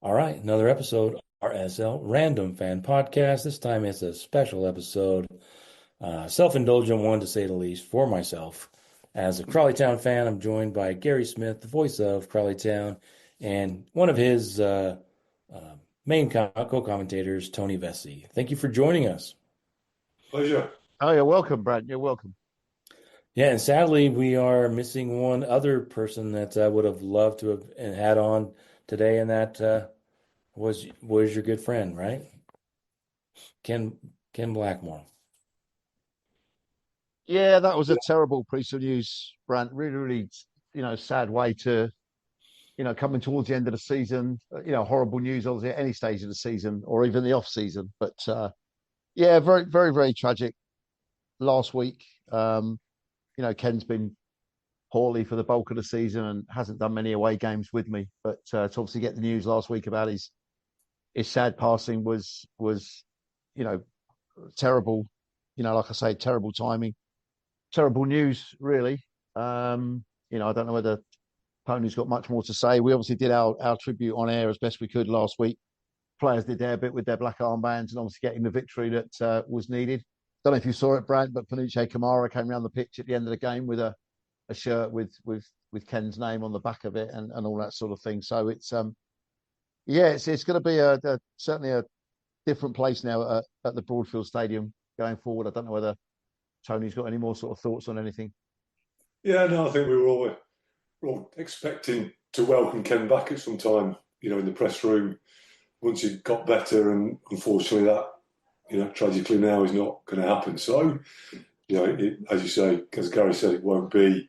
All right, another episode, RSL Random Fan Podcast. This time it's a special episode, self-indulgent one to say the least for myself. As a Crawley Town fan, I'm joined by Gary Smith, the voice of Crawley Town, and one of his uh, main co-commentators, Tony Vessey. Thank you for joining us. Pleasure. Oh, you're welcome, Brandt. You're welcome. Yeah, and sadly, we are missing one other person that I would have loved to have had on today, and that was your good friend, right? Ken Ken Blackmore. Yeah, that was a terrible piece of news, Brandt. Really, really, sad way to, coming towards the end of the season. Horrible news, obviously, at any stage of the season or even the off season. But yeah, very, very, very tragic. Last week, Ken's been poorly for the bulk of the season and hasn't done many away games with me. But to obviously get the news last week about his sad passing was, you know, terrible. Like I say, terrible timing. Terrible news, really. I don't know whether Tony's got much more to say. We obviously did our tribute on air as best we could last week. Players did their bit with their black armbands and obviously getting the victory that was needed. Don't know if you saw it, Brad, but Panucci Kamara came around the pitch at the end of the game with a shirt with Ken's name on the back of it and all that sort of thing. So it's going to be certainly a different place now at the Broadfield Stadium going forward. I don't know whether Tony's got any more sort of thoughts on anything. Yeah, no, I think we were all expecting to welcome Ken back at some time, in the press room once he got better, and unfortunately that, tragically now is not going to happen. So, as you say, as Gary said, it won't be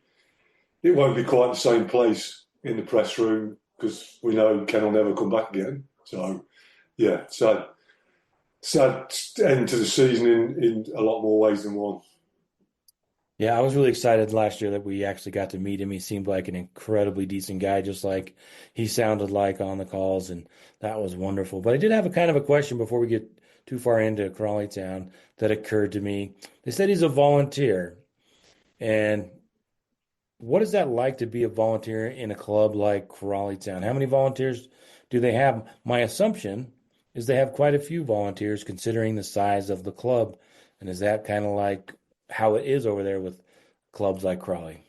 quite the same place in the press room because we know Ken will never come back again. So, yeah, sad end to the season in a lot more ways than one. Yeah, I was really excited last year that we actually got to meet him. He seemed like an incredibly decent guy, just like he sounded like on the calls, and that was wonderful. But I did have a kind of a question before we get too far into Crawley Town that occurred to me. They said he's a volunteer, and what is that like to be a volunteer in a club like Crawley Town? How many volunteers do they have? My assumption is they have quite a few volunteers considering the size of the club. And is that kind of like how it is over there with clubs like Crawley?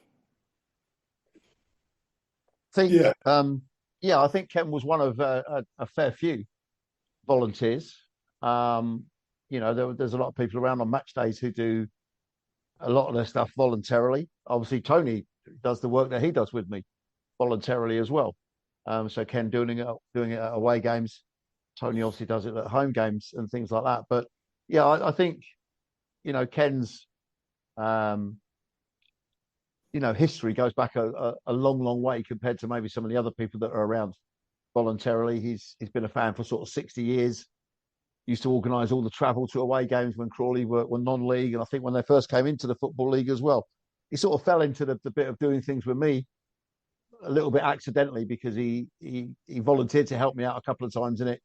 Think, Yeah, I think Ken was one of a fair few volunteers. There's a lot of people around on match days who do a lot of their stuff voluntarily. Obviously, Tony does the work that he does with me voluntarily as well. So Ken doing it at away games. Tony obviously does it at home games and things like that. But yeah, I think Ken's um, history goes back a long, long way compared to maybe some of the other people that are around voluntarily. He's been a fan for sort of 60 years. Used to organise all the travel to away games when Crawley were non-league, and I think when they first came into the football league as well. He sort of fell into the bit of doing things with me a little bit accidentally because he volunteered to help me out a couple of times, and it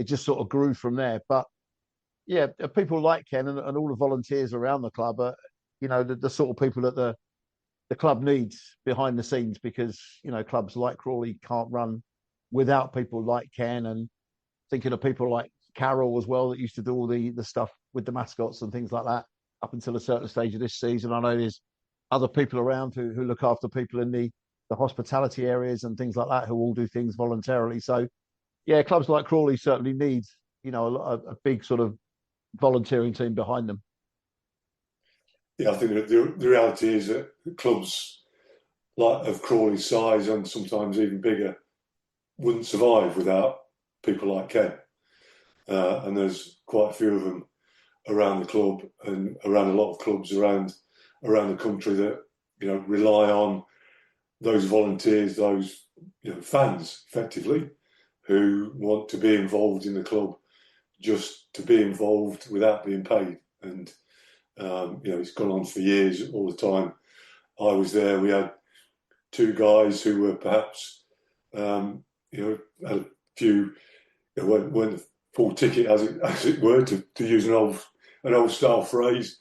just sort of grew from there. But yeah, people like Ken and all the volunteers around the club are, the sort of people that the club needs behind the scenes because clubs like Crawley can't run without people like Ken, and thinking of people like Carroll as well that used to do all the stuff with the mascots and things like that up until a certain stage of this season. I know there's other people around who look after people in the hospitality areas and things like that who all do things voluntarily. So yeah, clubs like Crawley certainly need a big sort of volunteering team behind them. yeah. I think the reality is that clubs like of Crawley's size and sometimes even bigger wouldn't survive without people like Ken. And there's quite a few of them around the club and around a lot of clubs around the country that rely on those volunteers, those fans, effectively, who want to be involved in the club just to be involved without being paid. And it's gone on for years, all the time. I was there. We had two guys who were perhaps had a few weren't the full ticket as it were to use an old style phrase,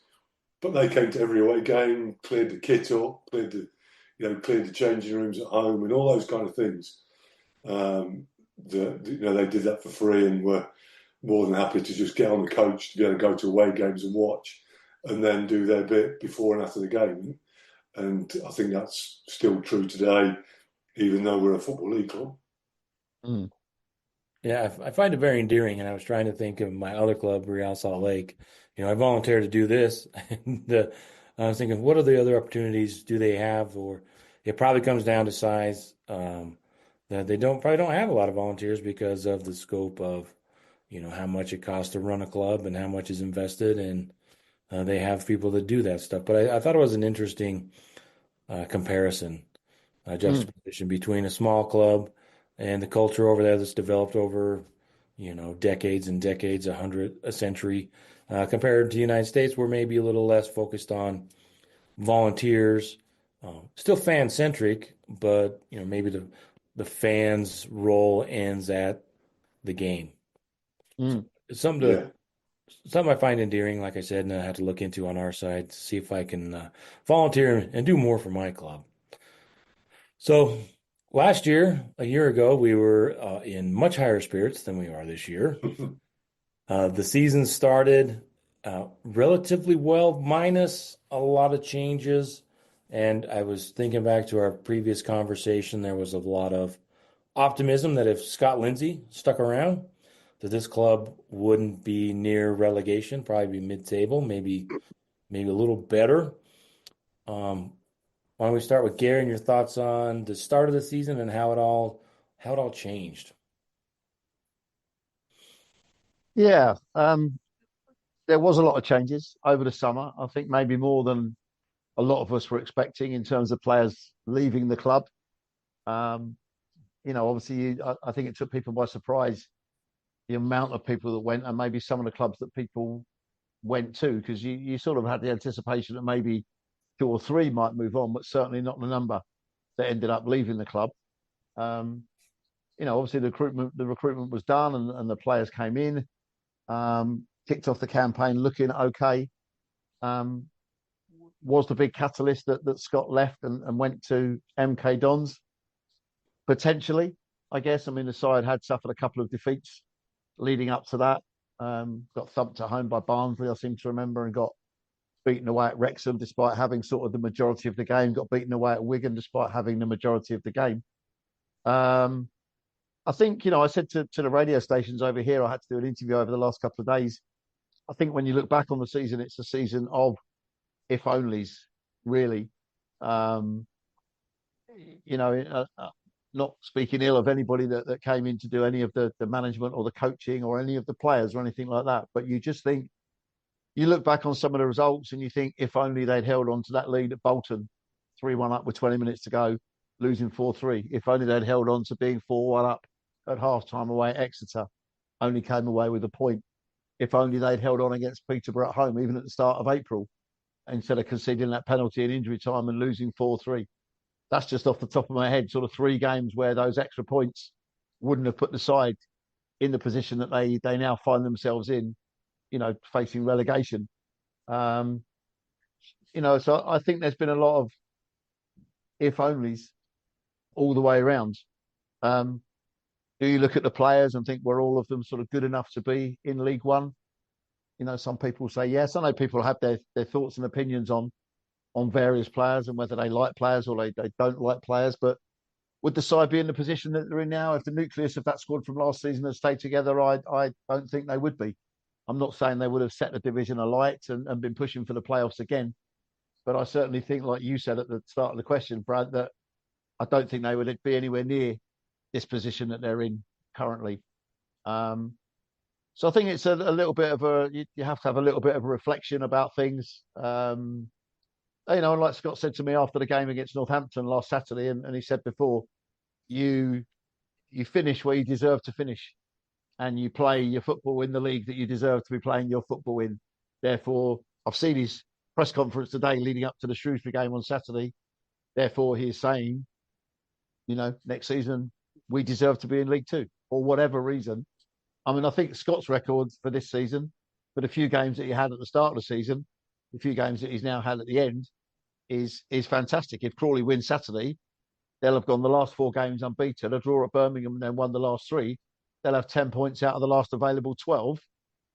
but they came to every away game, cleared the kit up, cleared the changing rooms at home, and all those kind of things. they did that for free and were more than happy to just get on the coach to be able to go to away games and watch, and then do their bit before and after the game. And I think that's still true today, even though we're a football league club. Mm. Yeah, I find it very endearing, and I was trying to think of my other club, Real Salt Lake. I volunteered to do this. And I was thinking, what are the other opportunities do they have? Or it probably comes down to size. That they probably don't have a lot of volunteers because of the scope of, how much it costs to run a club and how much is invested, and they have people that do that stuff. But I thought it was an interesting comparison, Mm. juxtaposition between a small club and the culture over there that's developed over, decades and decades, a century, compared to the United States, where maybe a little less focused on volunteers, still fan centric, but maybe the fans' role ends at the game. So Mm. it's something Yeah. I find endearing, like I said, and I have to look into on our side to see if I can volunteer and do more for my club. So last year, a year ago, we were in much higher spirits than we are this year. The season started relatively well, minus a lot of changes. And I was thinking back to our previous conversation, there was a lot of optimism that if Scott Lindsey stuck around, that this club wouldn't be near relegation, probably be mid-table, maybe a little better. Um, why don't we start with Gary and your thoughts on the start of the season and how it all changed? Yeah. There was a lot of changes over the summer. I think maybe more than a lot of us were expecting in terms of players leaving the club. Um, Obviously, I think it took people by surprise the amount of people that went, and maybe some of the clubs that people went to, because you sort of had the anticipation that maybe two or three might move on, but certainly not the number that ended up leaving the club. Um, Obviously the recruitment was done, and the players came in, kicked off the campaign looking okay. Um, was the big catalyst that Scott left and went to MK Dons? Potentially, I guess. I mean, the side had suffered a couple of defeats leading up to that. Got thumped at home by Barnsley, I seem to remember, and got beaten away at Wrexham despite having sort of the majority of the game. Got beaten away at Wigan despite having the majority of the game. Um, I think, I said to the radio stations over here, I had to do an interview over the last couple of days. I think when you look back on the season, it's a season of if onlys, really. Um, you know, Not speaking ill of anybody that came in to do any of the management or the coaching or any of the players or anything like that. But you just think, you look back on some of the results and you think, if only they'd held on to that lead at Bolton, 3-1 up with 20 minutes to go, losing 4-3. If only they'd held on to being 4-1 up at half time away at Exeter, only came away with a point. If only they'd held on against Peterborough at home, even at the start of April, instead of conceding that penalty in injury time and losing 4-3. That's just off the top of my head, sort of three games where those extra points wouldn't have put the side in the position that they now find themselves in, facing relegation. Um, so I think there's been a lot of if onlys all the way around. Um, do you look at the players and think, were all of them sort of good enough to be in League One? Some people say yes. I know people have their thoughts and opinions on various players and whether they like players or they don't like players. But would the side be in the position that they're in now if the nucleus of that squad from last season had stayed together? I don't think they would be. I'm not saying they would have set the division alight and been pushing for the playoffs again. But I certainly think, like you said at the start of the question, Brad, that I don't think they would be anywhere near this position that they're in currently. So I think it's a little bit of you have to have a little bit of a reflection about things. Like Scott said to me after the game against Northampton last Saturday, and he said before, you finish where you deserve to finish, and you play your football in the league that you deserve to be playing your football in. Therefore, I've seen his press conference today leading up to the Shrewsbury game on Saturday. Therefore, he's saying, next season we deserve to be in League Two for whatever reason. I mean, I think Scott's record for this season, for the few games that he had at the start of the season, the few games that he's now had at the end, is fantastic. If Crawley wins Saturday, they'll have gone the last 4 games unbeaten, a draw at Birmingham, and then won the last 3. They'll have 10 points out of the last available 12,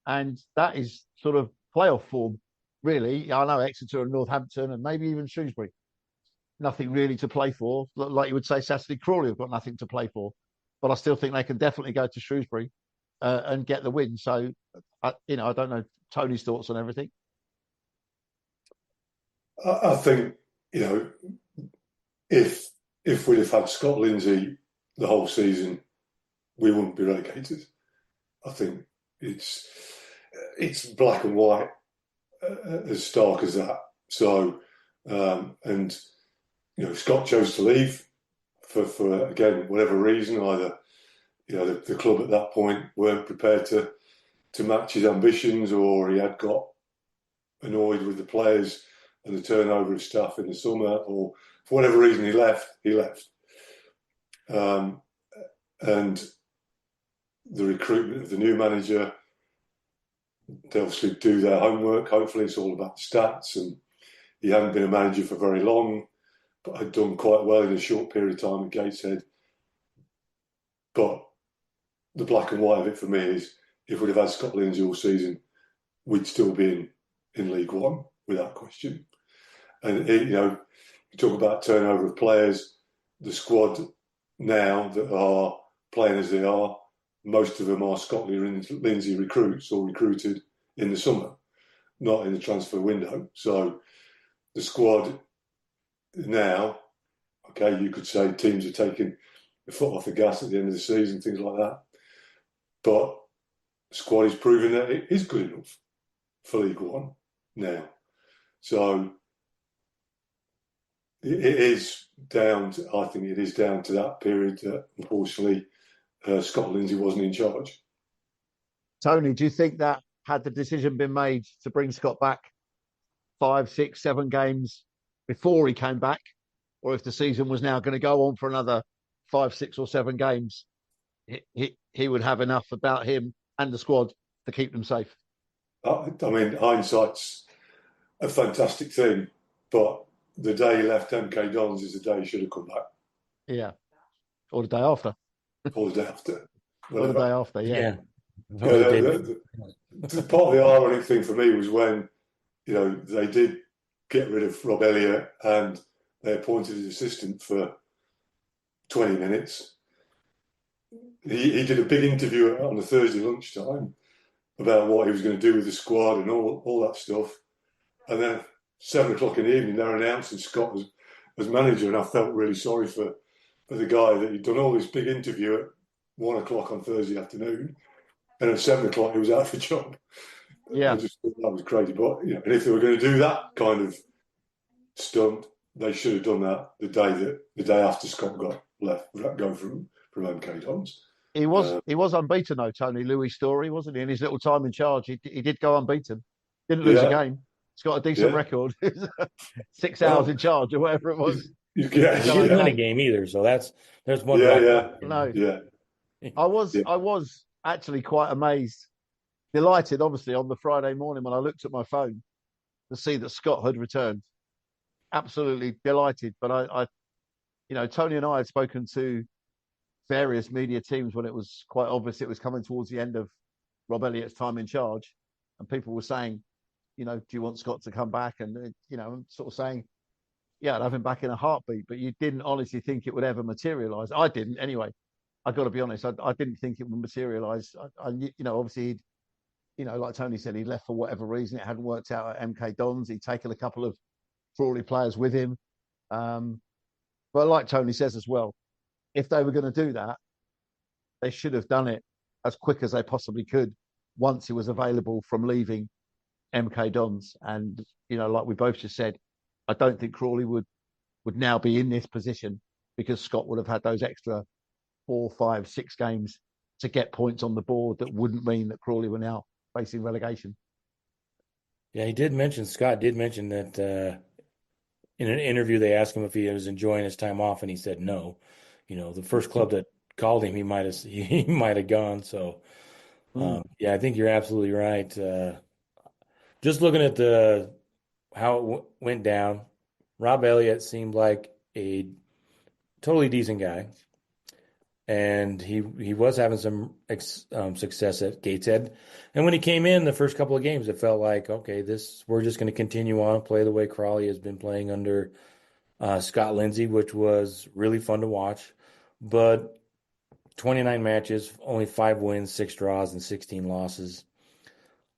and that is sort of playoff form, really. I know Exeter and Northampton, and maybe even Shrewsbury, nothing really to play for. Like you would say, Saturday Crawley have got nothing to play for, but I still think they can definitely go to Shrewsbury and get the win. So, I don't know Tony's thoughts on everything. I think, if we'd have had Scott Lindsey the whole season, we wouldn't be relegated. I think it's black and white, as stark as that. So, and Scott chose to leave for again whatever reason. Either the club at that point weren't prepared to match his ambitions, or he had got annoyed with the players and the turnover of staff in the summer, or for whatever reason he left. And the recruitment of the new manager, they obviously do their homework. Hopefully it's all about stats, and he hadn't been a manager for very long, but had done quite well in a short period of time at Gateshead. But the black and white of it for me is, if we'd have had Scott Lindsey all season, we'd still be in League One without question. And you talk about turnover of players, the squad now that are playing as they are, most of them are Scott Lindsey recruits or recruited in the summer, not in the transfer window. So the squad now, okay, you could say teams are taking the foot off the gas at the end of the season, things like that. But the squad is proving that it is good enough for League One now. So I think it is down to that period that, unfortunately, Scott Lindsey wasn't in charge. Tony, do you think that had the decision been made to bring Scott back 5, 6, 7 games before he came back, or if the season was now going to go on for another 5, 6 or 7 games, he would have enough about him and the squad to keep them safe? I mean, hindsight's a fantastic thing, but the day he left MK Dons is the day he should have come back. Yeah. Or the day after. Or the day after. Or the day after, yeah. Part of the ironic thing for me was when, they did get rid of Rob Elliott and they appointed his assistant for 20 minutes. He did a big interview on a Thursday lunchtime about what he was going to do with the squad and all that stuff. And then 7 o'clock in the evening, they're announcing Scott as manager, and I felt really sorry for the guy that he'd done all this big interview at 1 o'clock on Thursday afternoon, and at 7 o'clock he was out of a job. Yeah, I just thought that was crazy. But and if they were going to do that kind of stunt, they should have done that the day after Scott got left, going from MK Dons. He was unbeaten though, Tony. Louis Story, wasn't he? In his little time in charge, he did go unbeaten. Didn't lose a game. He's got a decent record. 6 hours in charge or whatever it was. He didn't win a game either, so there's one. No. I was actually quite amazed, delighted, obviously, on the Friday morning when I looked at my phone to see that Scott had returned. Absolutely delighted. But I Tony and I had spoken to various media teams when it was quite obvious it was coming towards the end of Rob Elliott's time in charge, and people were saying, do you want Scott to come back? And, I'm sort of saying, yeah, I'd have him back in a heartbeat, but you didn't honestly think it would ever materialise. I didn't anyway. I got to be honest. I didn't think it would materialise. Obviously, like Tony said, he'd left for whatever reason. It hadn't worked out at MK Dons. He'd taken a couple of Crawley players with him. But like Tony says as well, if they were going to do that, they should have done it as quick as they possibly could once he was available from leaving MK Dons. And, like we both just said, I don't think Crawley would now be in this position because Scott would have had those extra 4, 5, 6 games to get points on the board that wouldn't mean that Crawley were now facing relegation. Yeah, Scott did mention that in an interview they asked him if he was enjoying his time off, and he said no. The first club that called him, he might have gone. So, I think you're absolutely right. Just looking at how it went down, Rob Elliott seemed like a totally decent guy, and he was having some success at Gateshead. And when he came in the first couple of games, it felt like, okay, this we're just going to continue on play the way Crawley has been playing under Scott Lindsey, which was really fun to watch. But 29 matches, only 5 wins, 6 draws, and 16 losses.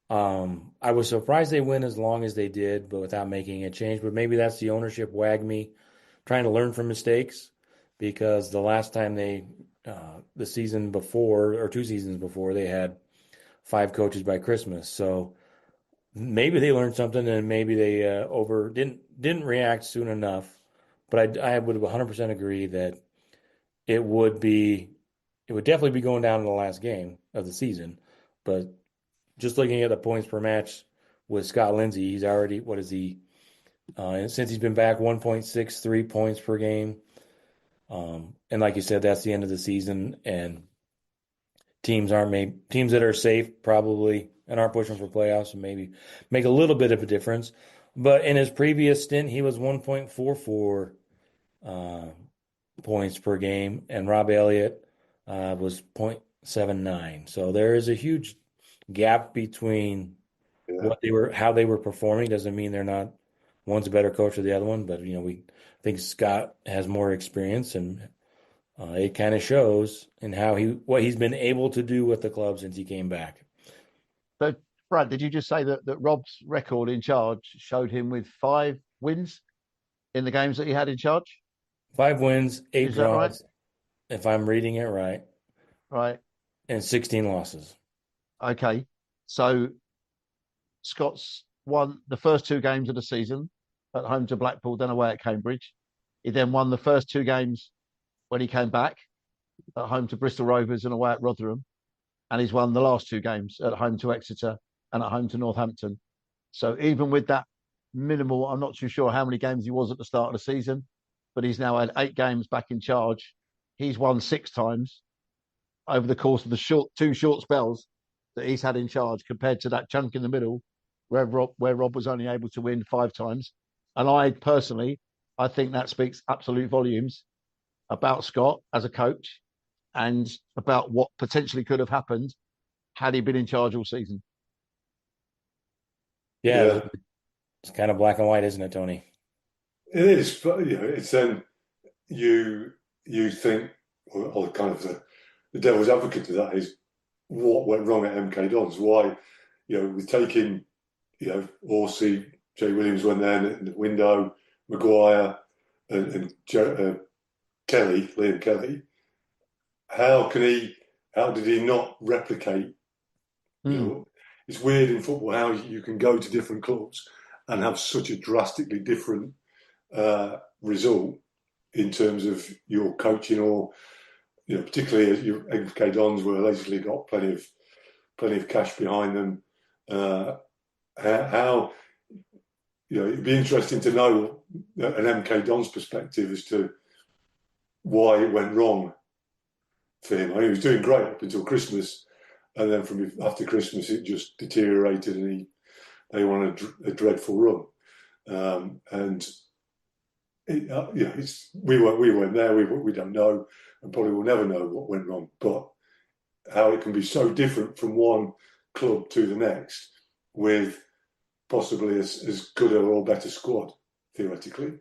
I was surprised they win as long as they did, but without making a change. But maybe that's the ownership WAGMI trying to learn from mistakes, because the last time the season before or 2 seasons before, they had 5 coaches by Christmas. So maybe they learned something, and maybe they over didn't react soon enough. But I would 100% agree that it would be it would definitely be going down in the last game of the season. But just looking at the points per match with Scott Lindsey, he's already, what is he? Since he's been back, 1.63 points per game. And like you said, that's the end of the season, and teams that are safe probably and aren't pushing for playoffs and maybe make a little bit of a difference. But in his previous stint, he was 1.44 uh, points per game, and Rob Elliott was 0.79. So there is a huge gap between Yeah, how they were performing. Doesn't mean they're not, one's a better coach than the other one, but we think Scott has more experience, and it kind of shows in what he's been able to do with the club since he came back. So, Brad, did you just say that Rob's record in charge showed him with 5 wins in the games that he had in charge? 5 wins, eight Is that right? draws, if I'm reading it right, Right. and 16 losses. Okay. So Scott's won the first 2 games of the season at home to Blackpool, then away at Cambridge. He then won the first 2 games when he came back at home to Bristol Rovers and away at Rotherham. And he's won the last 2 games at home to Exeter and at home to Northampton. So even with that minimal, I'm not too sure how many games he was at the start of the season, but he's now had 8 games back in charge. He's won 6 times over the course of the 2 short spells that he's had in charge, compared to that chunk in the middle where Rob was only able to win 5 times. And I personally, I think that speaks absolute volumes about Scott as a coach and about what potentially could have happened had he been in charge all season. Yeah, yeah, it's kind of black and white, isn't it, Tony? it is. But it's then you think, or kind of the devil's advocate to that is what went wrong at MK Dons. Why, with taking, Horsey, Jay Williams went there in the window, Maguire, and Kelly, Liam Kelly. How did he not replicate? Mm. It's weird in football how you can go to different clubs and have such a drastically different result in terms of your coaching, or particularly as your MK Dons were allegedly got plenty of cash behind them. How it'd be interesting to know an MK Dons perspective as to why it went wrong for him. I mean, he was doing great up until Christmas, and then from after Christmas it just deteriorated, and they won a dreadful run. And we weren't there. We don't know, and probably will never know what went wrong. But how it can be so different from one club to the next, with possibly as good or better squad theoretically.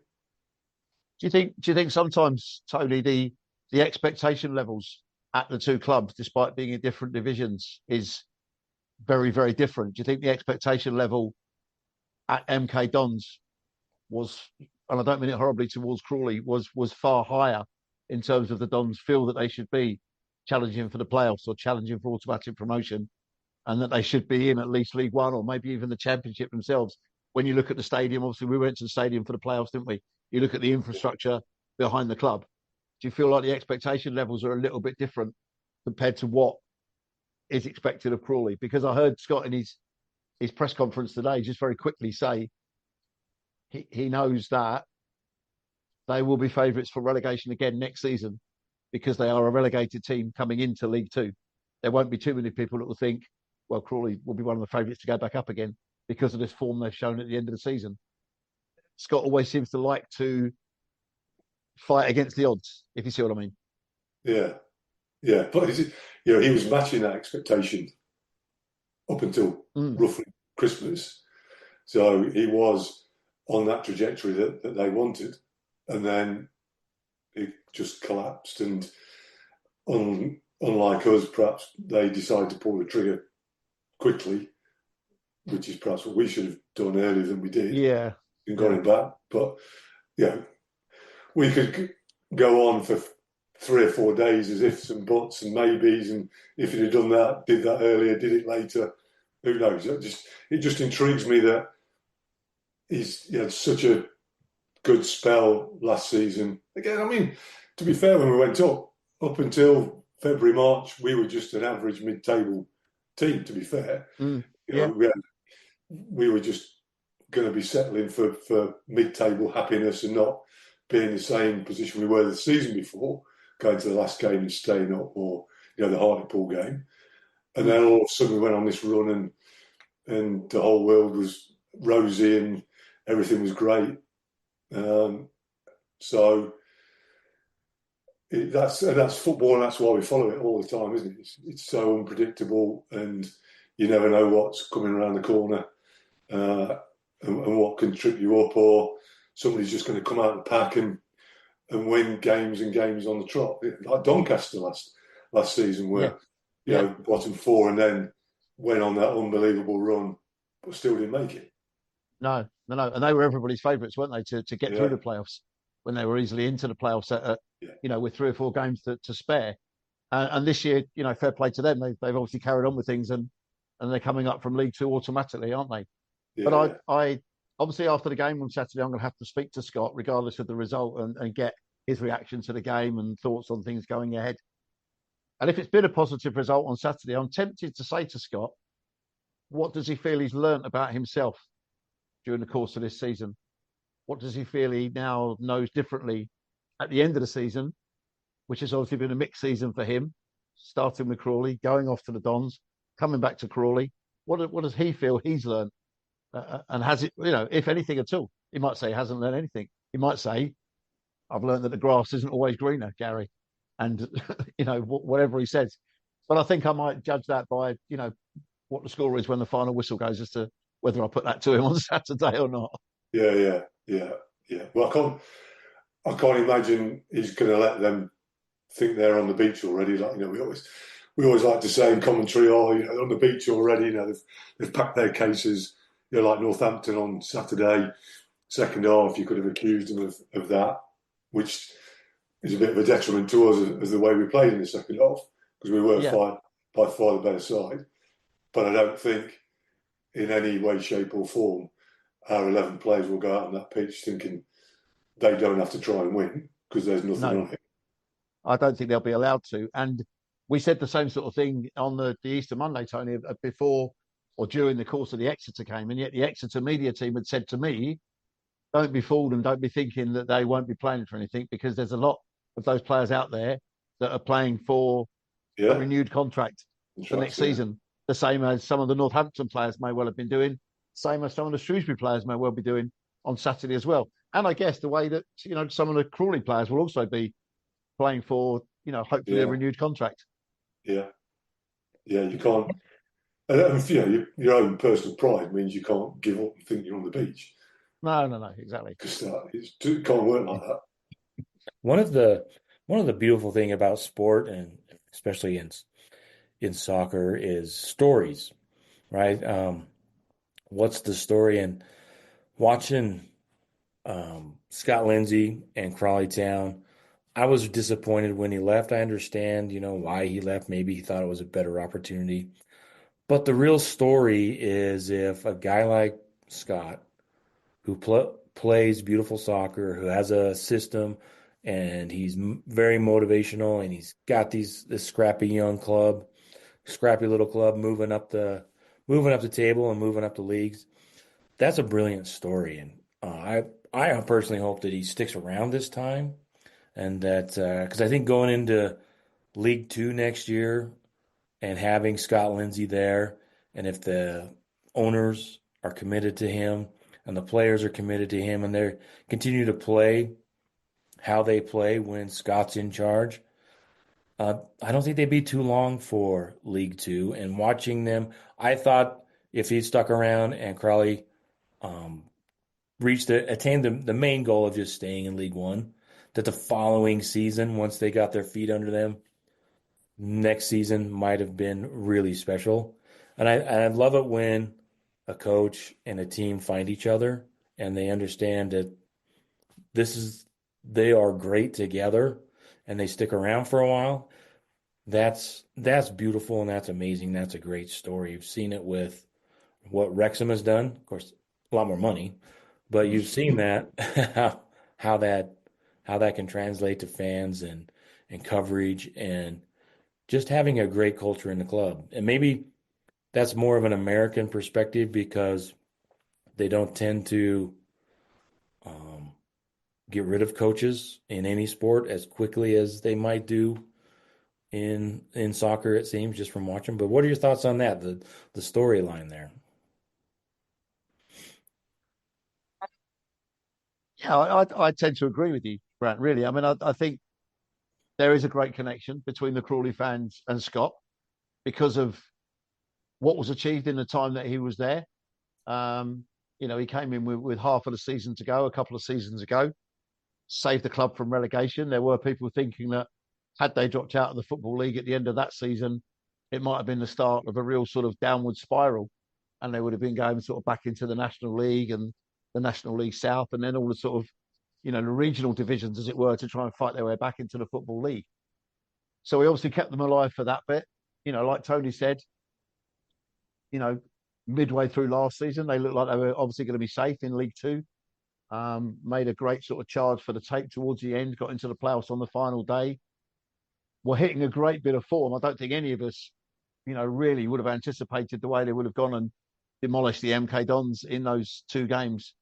Do you think sometimes, Tony, the expectation levels at the 2 clubs, despite being in different divisions, is very, very different? Do you think the expectation level at MK Dons was, and I don't mean it horribly towards Crawley, was far higher in terms of the Dons feel that they should be challenging for the playoffs or challenging for automatic promotion, and that they should be in at least League One or maybe even the Championship themselves? When you look at the stadium, obviously we went to the stadium for the playoffs, didn't we? You look at the infrastructure behind the club. Do you feel like the expectation levels are a little bit different compared to what is expected of Crawley? Because I heard Scott in his press conference today just very quickly say he knows that they will be favourites for relegation again next season, because they are a relegated team coming into League Two. There won't be too many people that will think, well, Crawley will be one of the favourites to go back up again because of this form they've shown at the end of the season. Scott always seems to like to fight against the odds, if you see what I mean. Yeah, yeah. But he was matching that expectation up until Mm. roughly Christmas. So he was on that trajectory that they wanted. And then it just collapsed. And unlike us, perhaps they decided to pull the trigger quickly, which is perhaps what we should have done earlier than we did Yeah. and got him back. But, we could go on for 3 or 4 days as ifs and buts and maybes. And if he'd have done that, did that earlier, did it later, who knows? It just intrigues me that he had such a good spell last season. Again, I mean, to be fair, when we went up until February, March, we were just an average mid-table team, to be fair. Mm. Yeah. We were just going to be settling for mid-table happiness and not being in the same position we were the season before, going to the last game and staying up, or the Hartlepool game. And then all of a sudden we went on this run, and the whole world was rosy and everything was great. So that's football, and that's why we follow it all the time, isn't it? It's so unpredictable, and you never know what's coming around the corner, and what can trip you up, or somebody's just going to come out of the pack and win games and games on the trot, like Doncaster last season, where bottom four and then went on that unbelievable run, but still didn't make it. No, and they were everybody's favourites, weren't they, to get through the playoffs when they were easily into the playoffs with 3 or 4 games to spare. And this year, fair play to them. They've obviously carried on with things, and they're coming up from League Two automatically, aren't they? Yeah, but I obviously, after the game on Saturday, I'm going to have to speak to Scott, regardless of the result, and get his reaction to the game and thoughts on things going ahead. And if it's been a positive result on Saturday, I'm tempted to say to Scott, what does he feel he's learnt about himself during the course of this season? What does he feel he now knows differently at the end of the season, which has obviously been a mixed season for him, starting with Crawley, going off to the Dons, coming back to Crawley? What does he feel he's learnt? And has it, if anything at all? He might say he hasn't learned anything. He might say, I've learned that the grass isn't always greener, Gary. And, whatever he says. But I think I might judge that by, what the score is when the final whistle goes, as to whether I put that to him on Saturday or not. Yeah. Well, I can't imagine he's going to let them think they're on the beach already. Like, we always like to say in commentary, they're on the beach already. They've packed their cases. Like Northampton on Saturday, second half, you could have accused them of that, which is a bit of a detriment to us as the way we played in the second half, because we were by far the better side. But I don't think in any way, shape or form our 11 players will go out on that pitch thinking they don't have to try and win, because there's nothing on it. I don't think they'll be allowed to. And we said the same sort of thing on the Easter Monday, Tony, before or during the course of the Exeter game. And yet the Exeter media team had said to me, don't be fooled and don't be thinking that they won't be playing for anything, because there's a lot of those players out there that are playing for a renewed contract for next season. The same as some of the Northampton players may well have been doing, same as some of the Shrewsbury players may well be doing on Saturday as well. And I guess the way that, some of the Crawley players will also be playing for, hopefully a renewed contract. Yeah, you can't. And your own personal pride means you can't give up and think you're on the beach. No, exactly. Because it can't work like that. One of the beautiful thing about sport, and especially in soccer, is stories, right? What's the story? And watching Scott Lindsey and Crawley Town, I was disappointed when he left. I understand, why he left. Maybe he thought it was a better opportunity. But the real story is, if a guy like Scott, who plays beautiful soccer, who has a system, and he's very motivational, and he's got this scrappy young club, scrappy little club moving up the table and moving up the leagues. That's a brilliant story, and I personally hope that he sticks around this time, and that because I think going into League Two next year and having Scott Lindsey there, and if the owners are committed to him and the players are committed to him and they continue to play how they play when Scott's in charge. I don't think they'd be too long for League Two. And watching them, I thought if he stuck around and Crawley um, attained the main goal of just staying in League One, that the following season, once they got their feet under them, next season might have been really special. And I love it when a coach and a team find each other and they understand that this is they are great together and they stick around for a while. That's beautiful and that's amazing. That's a great story. You've seen it with what Wrexham has done. Of course, a lot more money, but you've seen that how that how that can translate to fans and coverage and just having a great culture in the club. And maybe that's more of an American perspective because they don't tend to um, get rid of coaches in any sport as quickly as they might do in soccer, it seems, just from watching. But what are your thoughts on that, the storyline there? Yeah, I tend to agree with you, Brandt. Really, I mean, I think there is a great connection between the Crawley fans and Scott because of what was achieved in the time that he was there. Um, he came in with half of the season to go, a couple of seasons ago, saved the club from relegation. There were people thinking that had they dropped out of the Football League at the end of that season, it might have been the start of a real sort of downward spiral, and they would have been going sort of back into the National League and the National League South, and then all the sort of the regional divisions, as it were, to try and fight their way back into the Football League. So we obviously kept them alive for that bit. Like Tony said, you know, midway through last season, they looked like they were obviously going to be safe in League Two. Made a great sort of charge for the tape towards the end, got into the playoffs on the final day. Were hitting a great bit of form. I don't think any of us, really would have anticipated the way they would have gone and demolished the MK Dons in those two games.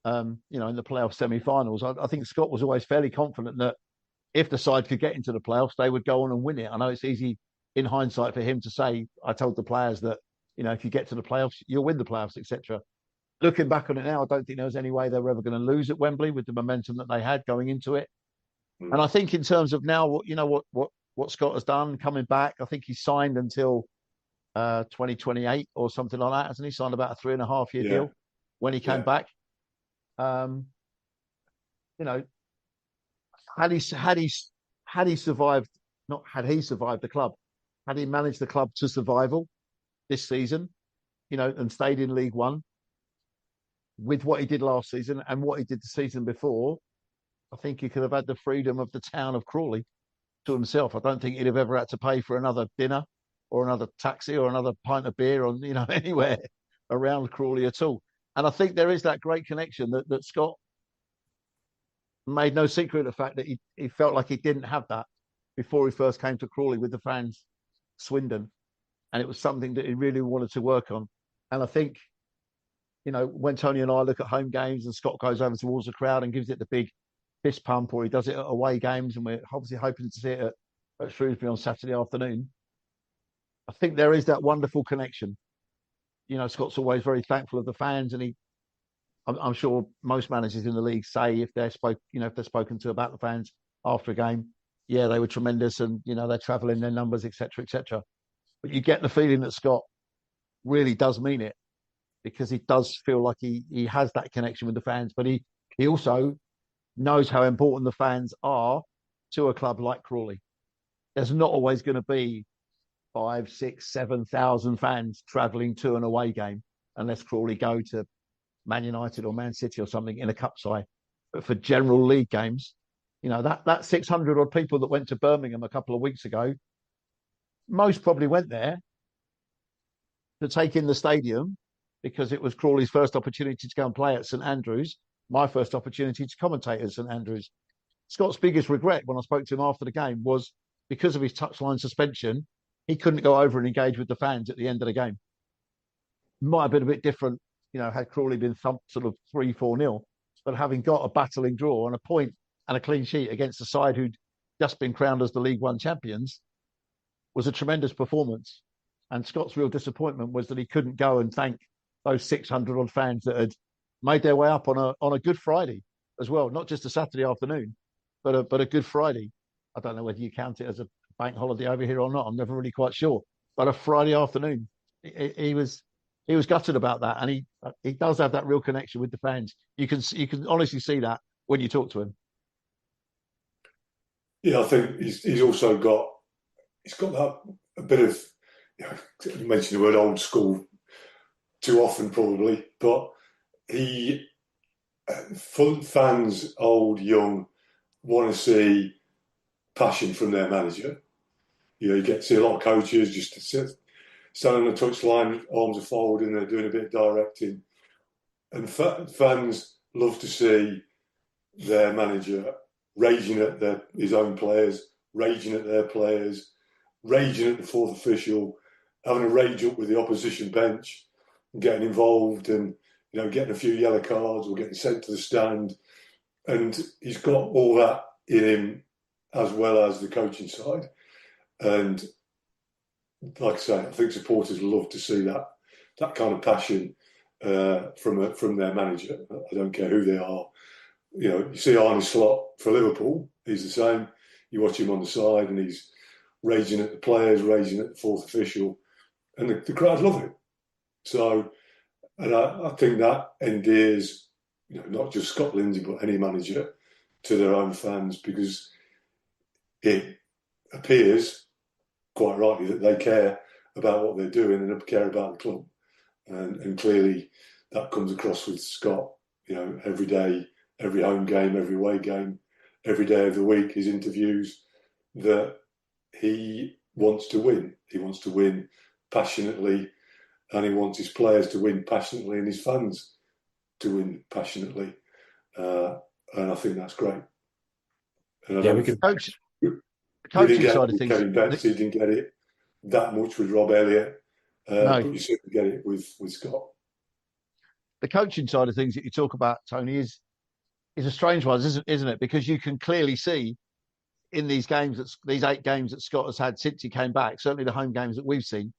In the playoff semi-finals. I think Scott was always fairly confident that if the side could get into the playoffs, they would go on and win it. I know it's easy in hindsight for him to say, I told the players that, if you get to the playoffs, you'll win the playoffs, etc. Looking back on it now, I don't think there was any way they were ever going to lose at Wembley with the momentum that they had going into it. Mm. And I think in terms of now, what Scott has done coming back, I think he's signed until 2028 or something like that, hasn't he? Signed about a 3.5 year deal when he came back. Um, you know, had he survived, not had he survived the club, had he managed the club to survival this season, and stayed in League One with what he did last season and what he did the season before, I think he could have had the freedom of the town of Crawley to himself. I don't think he'd have ever had to pay for another dinner or another taxi or another pint of beer on, anywhere around Crawley at all. And I think there is that great connection that Scott made no secret of the fact that he felt like he didn't have that before he first came to Crawley with the fans, Swindon. And it was something that he really wanted to work on. And I think, when Tony and I look at home games and Scott goes over towards the crowd and gives it the big fist pump, or he does it at away games, and we're obviously hoping to see it at Shrewsbury on Saturday afternoon, I think there is that wonderful connection. Scott's always very thankful of the fans, and I'm sure most managers in the league say if they're spoken to about the fans after a game, yeah, they were tremendous, and they're travelling their numbers, etc., etc. But you get the feeling that Scott really does mean it, because he does feel like he has that connection with the fans, but he also knows how important the fans are to a club like Crawley. There's not always going to be 5, 6, 7,000 fans travelling to an away game unless Crawley go to Man United or Man City or something in a cup side. But for general league games, that 600 odd people that went to Birmingham a couple of weeks ago, most probably went there to take in the stadium because it was Crawley's first opportunity to go and play at St Andrews, my first opportunity to commentate at St Andrews. Scott's biggest regret when I spoke to him after the game was because of his touchline suspension, he couldn't go over and engage with the fans at the end of the game. Might have been a bit different, had Crawley been thumped sort of 3-4-0, but having got a battling draw and a point and a clean sheet against a side who'd just been crowned as the League One champions was a tremendous performance. And Scott's real disappointment was that he couldn't go and thank those 600 odd fans that had made their way up on a Good Friday as well, not just a Saturday afternoon, but a Good Friday. I don't know whether you count it as a bank holiday over here or not. I'm never really quite sure. But a Friday afternoon, he was gutted about that, and he does have that real connection with the fans. You can honestly see that when you talk to him. Yeah, I think he's also got that a bit of, you mentioned the word old school too often probably, but he fans, old, young, want to see passion from their manager. You get to see a lot of coaches just stand on the touchline, arms are folded, and they're doing a bit of directing. And fans love to see their manager raging at his own players, raging at their players, raging at the fourth official, having a rage up with the opposition bench, and getting involved, and getting a few yellow cards or getting sent to the stand. And he's got all that in him, as well as the coaching side. And like I say, I think supporters love to see that kind of passion from their manager. I don't care who they are. You see Arne Slot for Liverpool, he's the same. You watch him on the side and he's raging at the players, raging at the fourth official, and the crowd love it. So, and I think that endears, not just Scott Lindsey, but any manager to their own fans, because it appears, quite rightly, that they care about what they're doing and they care about the club. And clearly that comes across with Scott, every day, every home game, every away game, every day of the week, his interviews, that he wants to win. He wants to win passionately, and he wants his players to win passionately and his fans to win passionately. And I think that's great. And Yeah, we could. Coaching side of things. Kevin Betts, he didn't get it that much with Rob Elliott, No. but you certainly get it with Scott. The coaching side of things that you talk about, Tony, is a strange one, isn't it? Because you can clearly see in these 8 games that Scott has had since he came back, certainly the home games that we've seen,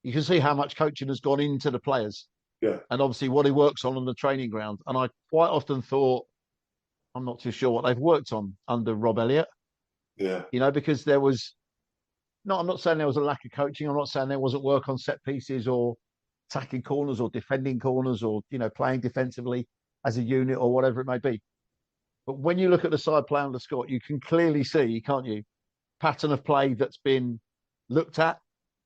you can see how much coaching has gone into the players. Yeah. And obviously what he works on the training ground. And I quite often thought, I'm not too sure what they've worked on under Rob Elliott. Yeah. Because I'm not saying there was a lack of coaching. I'm not saying there wasn't work on set pieces or attacking corners or defending corners or, playing defensively as a unit or whatever it may be. But when you look at the side play under Scott, you can clearly see, can't you, pattern of play that's been looked at,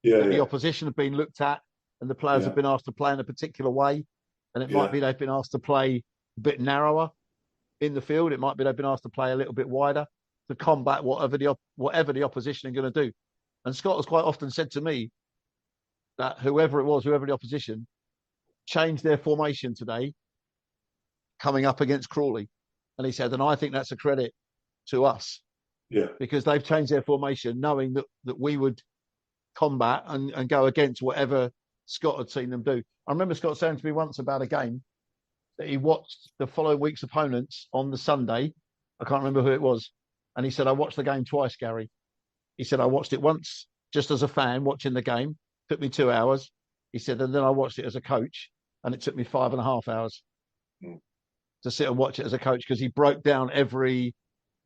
the opposition have been looked at, and the players have been asked to play in a particular way. And it might be they've been asked to play a bit narrower in the field. It might be they've been asked to play a little bit wider to combat whatever the opposition are going to do. And Scott has quite often said to me that whoever the opposition, changed their formation today coming up against Crawley. And he said, and I think that's a credit to us. Yeah. Because they've changed their formation knowing that we would combat and go against whatever Scott had seen them do. I remember Scott saying to me once about a game that he watched the following week's opponents on the Sunday. I can't remember who it was. And he said, I watched the game twice, Gary. He said, I watched it once just as a fan watching the game. Took me 2 hours. He said, and then I watched it as a coach, and it took me 5.5 hours to sit and watch it as a coach, because he broke down he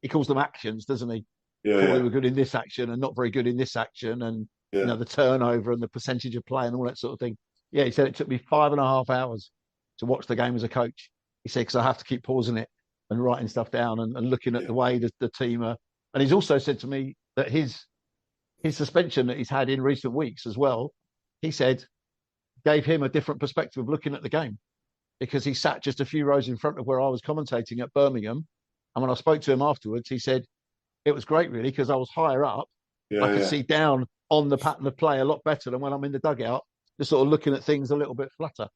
calls them actions, doesn't he? Yeah. We were good in this action and not very good in this action, and the turnover and the percentage of play and all that sort of thing. Yeah, he said it took me 5.5 hours to watch the game as a coach. He said, because I have to keep pausing it and writing stuff down and looking at the way the team are. And he's also said to me that his suspension that he's had in recent weeks as well, he said, gave him a different perspective of looking at the game, because he sat just a few rows in front of where I was commentating at Birmingham. And when I spoke to him afterwards, he said, it was great, really, because I was higher up. I could see down on the pattern of play a lot better than when I'm in the dugout, just sort of looking at things a little bit flatter.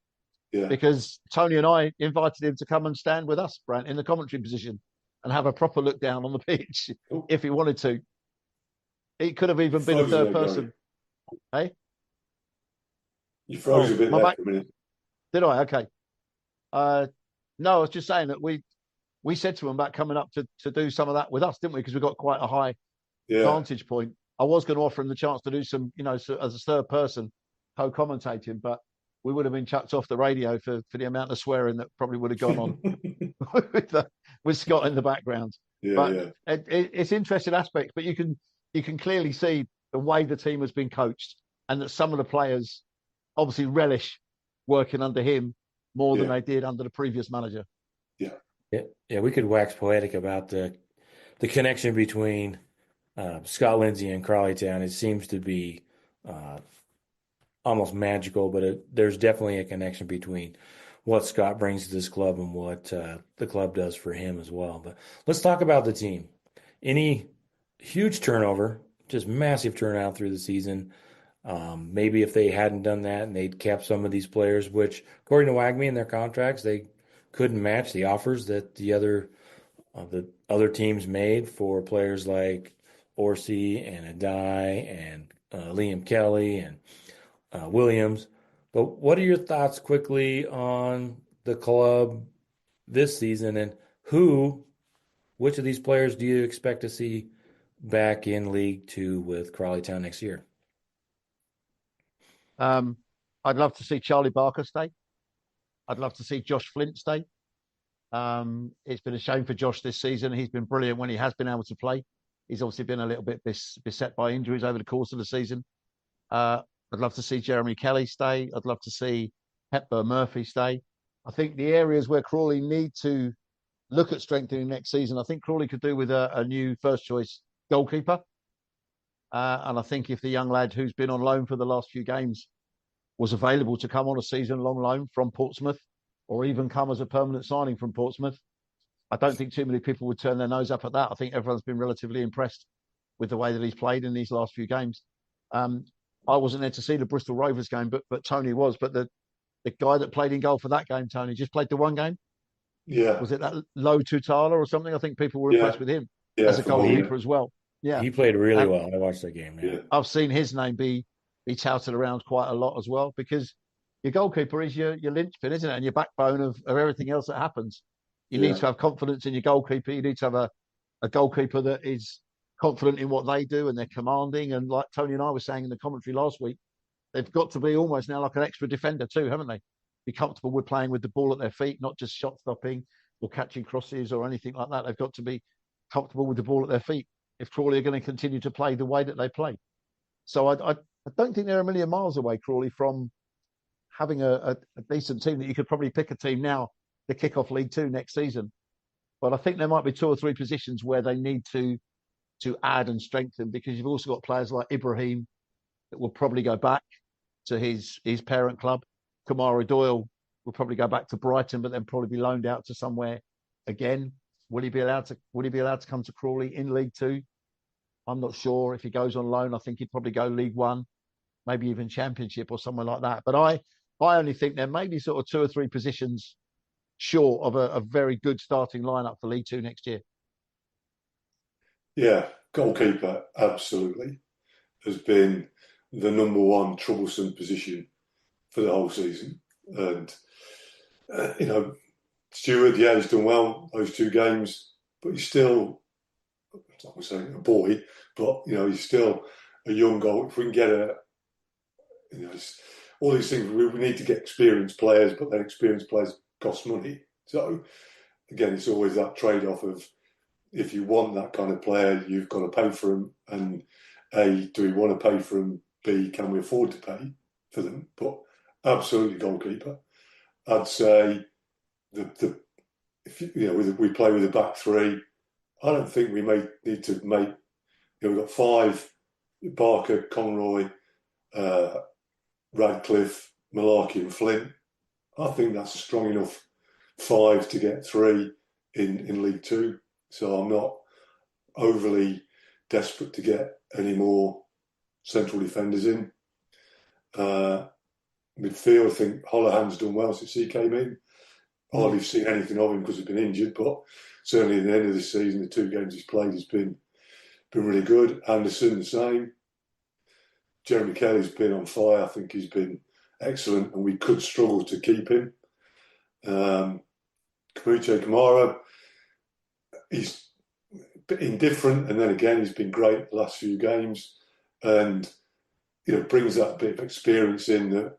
Yeah. Because Tony and I invited him to come and stand with us, Brandt, in the commentary position and have a proper look down on the pitch if he wanted to. He could have even been a third person. Hey? You froze a bit there for a minute. Did I? Okay. No, I was just saying that we said to him about coming up to do some of that with us, didn't we? Because we've got quite a high vantage point. I was going to offer him the chance to do some, so as a third person co-commentating, but we would have been chucked off the radio for the amount of swearing that probably would have gone on with Scott in the background. Yeah, But yeah, it's interesting aspects. But you can clearly see the way the team has been coached, and that some of the players obviously relish working under him more than yeah, they did under the previous manager. yeah, Yeah, yeah, we could wax poetic about the connection between Scott Lindsey and Crawley Town. It seems to be uh, almost magical, but there's definitely a connection between what Scott brings to this club and what the club does for him as well. But let's talk about the team. Any huge turnover, just massive turnout through the season. Maybe if they hadn't done that and they'd kept some of these players, which according to WAGMI in their contracts, they couldn't match the offers that the other teams made for players like Orsi and Adai and Liam Kelly and Williams. But what are your thoughts quickly on the club this season and which of these players do you expect to see back in League Two with Crawley Town next year? Um, I'd love to see Charlie Barker stay. I'd love to see Josh Flint stay. It's been a shame for Josh this season. He's been brilliant when he has been able to play. He's obviously been a little bit beset by injuries over the course of the season. Uh, I'd love to see Jeremy Kelly stay. I'd love to see Hepburn Murphy stay. I think the areas where Crawley need to look at strengthening next season, I think Crawley could do with a new first choice goalkeeper. And I think if the young lad who's been on loan for the last few games was available to come on a season long loan from Portsmouth, or even come as a permanent signing from Portsmouth, I don't think too many people would turn their nose up at that. I think everyone's been relatively impressed with the way that he's played in these last few games. Um, I wasn't there to see the Bristol Rovers game, but Tony was. But the guy that played in goal for that game, Tony, just played the one game. yeah, Was it that Low Tutala or something? I think people were yeah, impressed with him yeah. as a For one, yeah, goalkeeper as well. Yeah, He played really and well. I watched that game. Yeah, yeah, I've seen his name be touted around quite a lot as well, because your goalkeeper is your linchpin, isn't it? And your backbone of everything else that happens. You need yeah, to have confidence in your goalkeeper. You need to have a goalkeeper that is confident in what they do and they're commanding. And like Tony and I were saying in the commentary last week, they've got to be almost now like an extra defender too, haven't they? Be comfortable with playing with the ball at their feet, not just shot stopping or catching crosses or anything like that. They've got to be comfortable with the ball at their feet if Crawley are going to continue to play the way that they play. So I don't think they're a million miles away, Crawley, from having a decent team that you could probably pick a team now to kick off League Two next season. But I think there might be two or three positions where they need to add and strengthen, because you've also got players like Ibrahim that will probably go back to his parent club. Kamara Doyle will probably go back to Brighton, but then probably be loaned out to somewhere again. Will he be allowed to come to Crawley in League Two? I'm not sure. If he goes on loan, I think he'd probably go League One, maybe even Championship or somewhere like that. But I only think there may be sort of two or three positions short of a very good starting lineup for League Two next year. yeah. Goalkeeper absolutely has been the number one troublesome position for the whole season, and Stewart, yeah, he's done well those two games, but he's still, I'm not saying a boy, but he's still a young goal. If we can get all these things, we need to get experienced players, but then experienced players cost money. So again, it's always that trade-off of, if you want that kind of player, you've got to pay for them. And A, do we want to pay for them? B, can we afford to pay for them? But absolutely goalkeeper. I'd say if we play with a back three, I don't think we may need to make. We've got five: Barker, Conroy, Radcliffe, Malarkey, and Flint. I think that's a strong enough five to get three in League Two. So I'm not overly desperate to get any more central defenders in. Midfield, I think Holohan's done well since he came in. Hardly seen anything of him because he's been injured, but certainly at the end of the season, the two games he's played has been really good. Anderson, the same. Jeremy Kelly's been on fire. I think he's been excellent, and we could struggle to keep him. Kamuche Kamara, he's indifferent, and then again, he's been great the last few games, and brings that bit of experience in that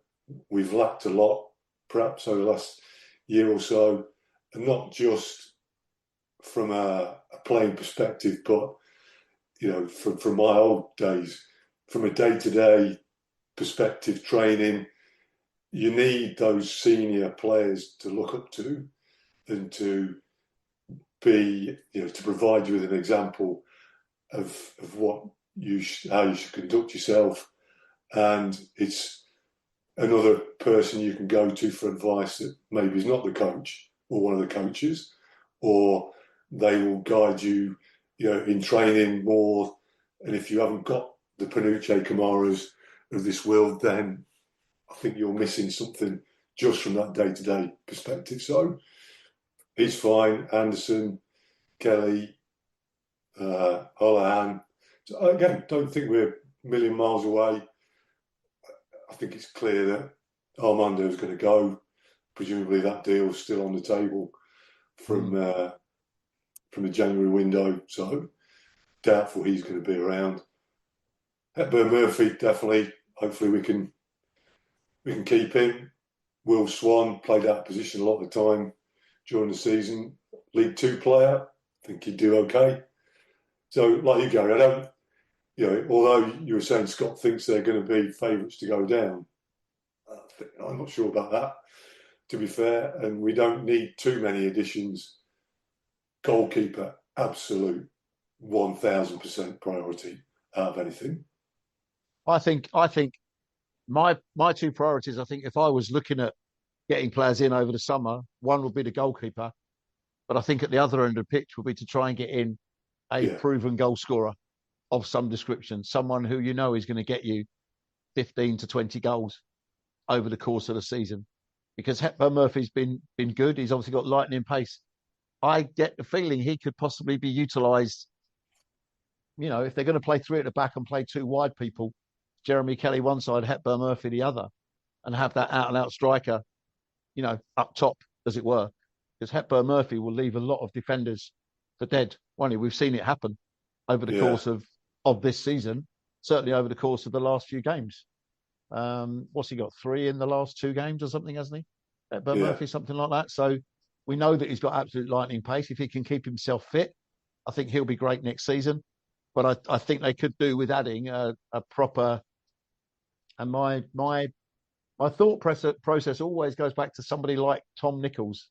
we've lacked a lot, perhaps over the last year or so, and not just from a playing perspective, but from my old days, from a day-to-day perspective, training, you need those senior players to look up to and to be, to provide you with an example of what how you should conduct yourself. And it's another person you can go to for advice that maybe is not the coach or one of the coaches, or they will guide you, in training more. And if you haven't got the Panucci Kamaras of this world, then I think you're missing something just from that day-to-day perspective. So he's fine. Anderson, Kelly, Holohan. So again, don't think we're a million miles away. I think it's clear that Armando is going to go. Presumably that deal's still on the table from the January window. So doubtful he's going to be around. Hepburn Murphy, definitely. Hopefully we can keep him. Will Swan played that position a lot of the time during the season. League Two player. I think he'd do okay. So, like you, Gary, I don't, although you were saying Scott thinks they're going to be favourites to go down, I'm not sure about that, to be fair. And we don't need too many additions. Goalkeeper, absolute 1,000% priority out of anything. I think my two priorities, I think if I was looking at getting players in over the summer, one would be the goalkeeper. But I think at the other end of the pitch would be to try and get in a proven goal scorer of some description, someone who is going to get you 15 to 20 goals over the course of the season. Because Hepburn Murphy's been good. He's obviously got lightning pace. I get the feeling he could possibly be utilised, if they're going to play three at the back and play two wide people, Jeremy Kelly one side, Hepburn Murphy the other, and have that out-and-out striker, up top, as it were. Because Hepburn Murphy will leave a lot of defenders for dead. We've seen it happen over the course of this season, certainly over the course of the last few games. What's he got? 3 in the last 2 games or something, hasn't he? Hepburn Murphy, something like that. So we know that he's got absolute lightning pace. If he can keep himself fit, I think he'll be great next season. But I think they could do with adding a proper. And my thought process always goes back to somebody like Tom Nichols,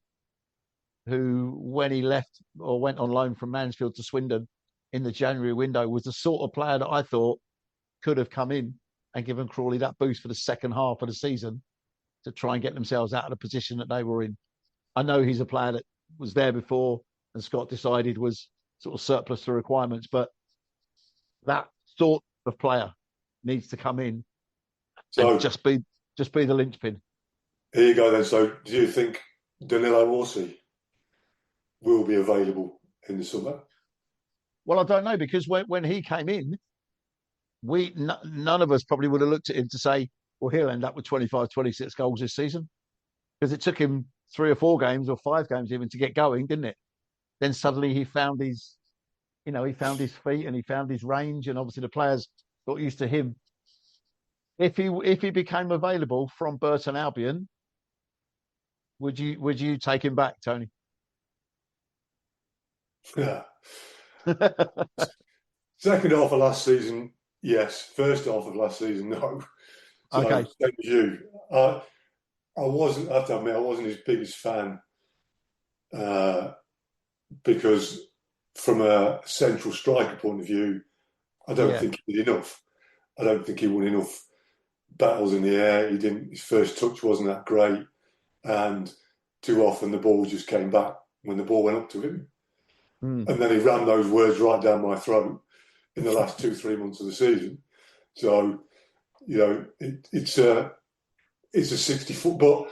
who, when he left or went on loan from Mansfield to Swindon in the January window, was the sort of player that I thought could have come in and given Crawley that boost for the second half of the season to try and get themselves out of the position that they were in. I know he's a player that was there before and Scott decided was sort of surplus to requirements, but that sort of player needs to come in and just be the linchpin. Here you go then. So do you think Danilo Orsi will be available in the summer? Well, I don't know, because when he came in, none of us probably would have looked at him to say, well, he'll end up with 25, 26 goals this season. Because it took him 3 or 4 games or 5 games even to get going, didn't it? Then suddenly he found his feet and he found his range, and obviously the players got used to him. If he became available from Burton Albion, would you take him back, Tony? Yeah. Second half of last season, yes. First half of last season, no. So, okay. Same as you. I wasn't. I have to admit, I wasn't his biggest fan because, from a central striker point of view, I don't think he did enough. I don't think he won enough battles in the air. He didn't. His first touch wasn't that great, and too often the ball just came back when the ball went up to him. And then he ran those words right down my throat in the last 2-3 months of the season. So, it's a 60-foot, but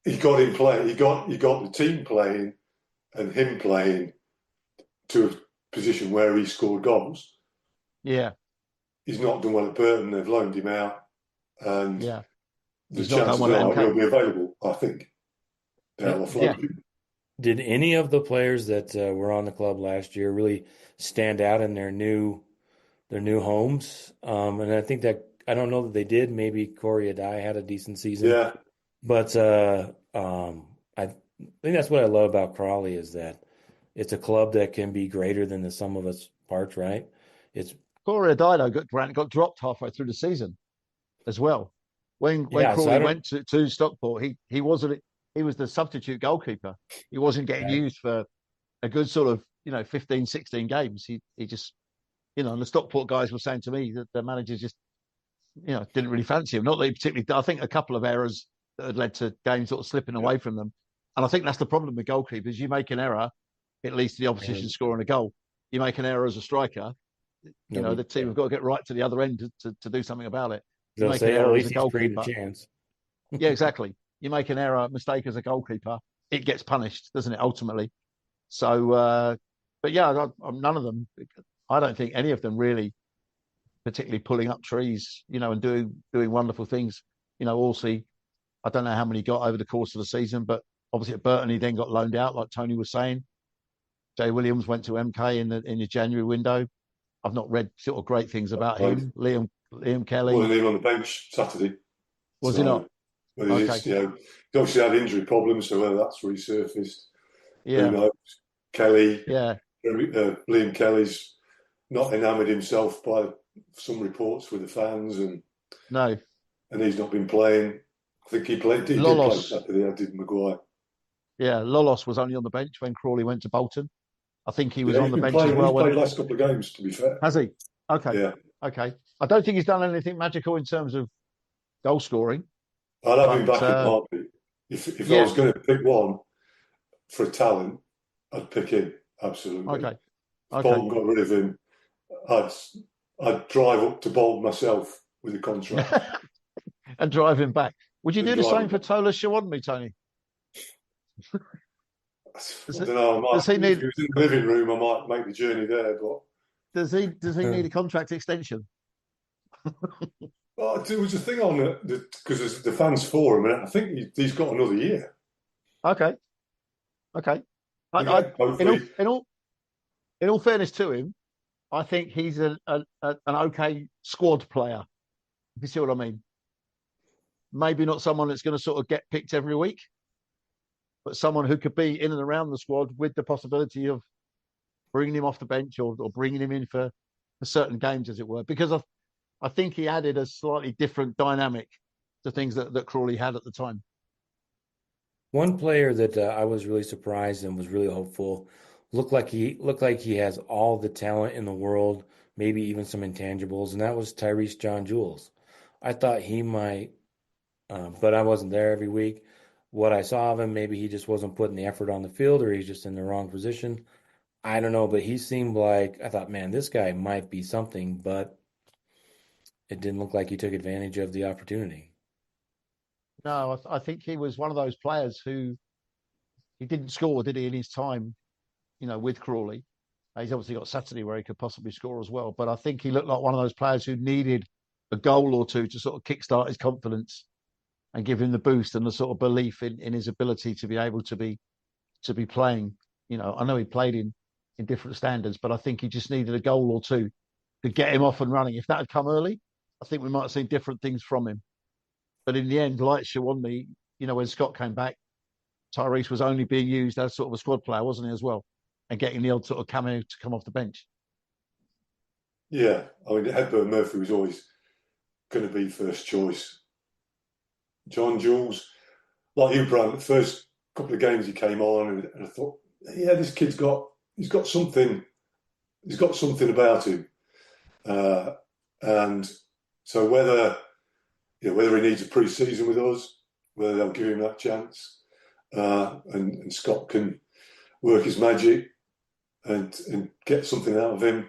he got him playing. He got the team playing and him playing to a position where he scored goals. Yeah. He's not done well at Burton. They've loaned him out, and the chances are he'll be available, I think. They'll offload him. Did any of the players that were on the club last year really stand out in their new homes? And I think that, I don't know that they did. Maybe Corey Adai had a decent season. Yeah. But I think that's what I love about Crawley, is that it's a club that can be greater than the sum of its parts, right? It's Corey Dido got dropped halfway through the season as well. When yeah. So I Crawley don't. went to Stockport, he wasn't he was the substitute goalkeeper. He wasn't getting Right. used for a good sort of 15, 16 games. He just and the Stockport guys were saying to me that the manager just didn't really fancy him. Not that he particularly. I think a couple of errors that had led to games sort of slipping Yeah. away from them. And I think that's the problem with goalkeepers. You make an error, it leads to the opposition And scoring a goal. You make an error as a striker, nobody. the team Yeah. have got to get right to the other end to do something about it. You They'll make an say, oh, at error as a least he's created a goalkeeper. chance. Yeah, exactly. You make an error, mistake as a goalkeeper, it gets punished, doesn't it, ultimately? So, but yeah, none of them, I don't think any of them really particularly pulling up trees, and doing wonderful things. Allsey, I don't know how many he got over the course of the season, but obviously at Burton he then got loaned out, like Tony was saying. Jay Williams went to MK in the January window. I've not read sort of great things about Right. him. Liam Well, Kelly, he on the bench Saturday. was he So, not? but Okay, he obviously had injury problems, so whether that's resurfaced, who yeah, knows? Kelly, yeah, Liam Kelly's not enamoured himself by some reports with the fans, no, and he's not been playing. I think he played. He did play Lolos, Saturday. I did Maguire. yeah, Lolos was only on the bench when Crawley went to Bolton. I think he was Yeah, on he's the been bench as playing. He's well when. played last couple of games. To be fair, Has he? Okay, yeah, okay. I don't think he's done anything magical in terms of goal scoring, I'd have him but back in a heartbeat. If I yeah, was going to pick one for a talent, I'd pick him absolutely. okay, If okay. Bolton got rid of him, I'd I'd drive up to Bolton myself with a contract And drive him back. Would you and do the drive same him for back. Tola Shawadmi, Tony? I don't know. Does he If he need was in the living room, I might make the journey there. But does he need a contract extension? there was a thing on it because the fans forum, and I think he's got another year. Okay, okay. I Again, in all hopefully, in all in all fairness to him, I think he's an okay squad player. If you see what I mean. Maybe not someone that's going to sort of get picked every week, but someone who could be in and around the squad with the possibility of bringing him off the bench or bringing him in for certain games, as it were. Because I think he added a slightly different dynamic to things that Crawley had at the time. One player that I was really surprised and was really hopeful looked like he has all the talent in the world, maybe even some intangibles, and that was Tyrese John Jules. I thought he might, but I wasn't there every week. What I saw of him, maybe he just wasn't putting the effort on the field, or he's just in the wrong position. I don't know, but he seemed like I thought, man, this guy might be something, but it didn't look like he took advantage of the opportunity. No, I think he was one of those players who he didn't score, did he, in his time, with Crawley. He's obviously got Saturday where he could possibly score as well. But I think he looked like one of those players who needed a goal or two to sort of kickstart his confidence and give him the boost and the sort of belief in his ability to be able to be playing. I know he played in different standards, but I think he just needed a goal or two to get him off and running. If that had come early, I think we might have seen different things from him. But in the end, like Shawanmi, when Scott came back, Tyrese was only being used as sort of a squad player, wasn't he, as well? And getting the odd sort of cameo to come off the bench. yeah. I mean, Hepburn Murphy was always going to be first choice. John Jules, like you, Brandt, the first couple of games he came on, and I thought, yeah, this kid's got something. He's got something about him, and so whether he needs a pre-season with us, whether they'll give him that chance, and Scott can work his magic and get something out of him.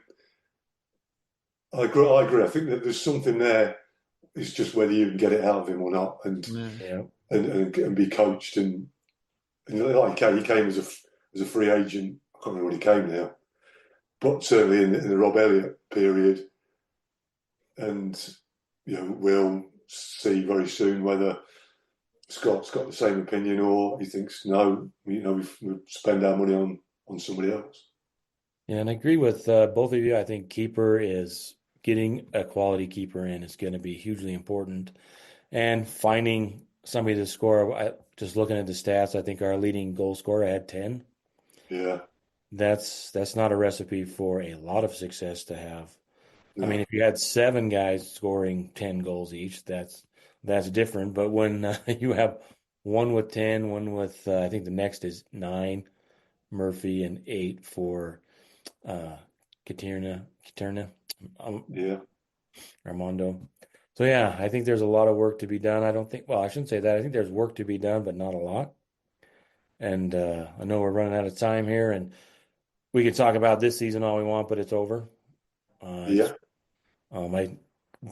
I agree. I think that there's something there. It's just whether you can get it out of him or not, and Yeah. Yeah. and be coached. And like he came as a free agent. I can't remember when he came now, but certainly in the Rob Elliott period. And we'll see very soon whether Scott's got the same opinion or he thinks no. We spend our money on somebody else. Yeah, and I agree with both of you. I think keeper is getting a quality keeper in is going to be hugely important. And finding somebody to score, just looking at the stats, I think our leading goal scorer had 10. Yeah, that's not a recipe for a lot of success to have. I mean, No. if you had seven guys scoring 10 goals each, that's different. But when you have one with 10, one with I think the next is nine, Murphy, and eight for uh, Katerna, um, Yeah. Armando. So yeah, I think there's a lot of work to be done. I don't think, well, I shouldn't say that. I think there's work to be done, but not a lot. And I know we're running out of time here, and we could talk about this season all we want, but it's over. It's Yeah. I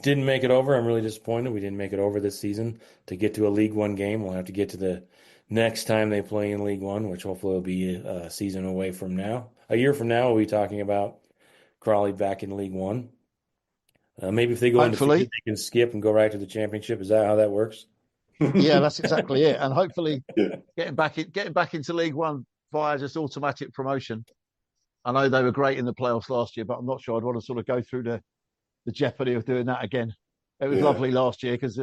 didn't make it over. I'm really disappointed. We didn't make it over this season to get to a League One game. We'll have to get to the next time they play in League One, which hopefully will be a season away from now. A year from now, we'll be talking about Crawley back in League One. Maybe if they go undefeated, Hopefully, they can skip and go right to the championship. Is that how that works? yeah, that's exactly it. And hopefully, Yeah. getting back into League One via just automatic promotion. I know they were great in the playoffs last year, but I'm not sure I'd want to sort of go through the jeopardy of doing that again. It was Yeah. lovely last year because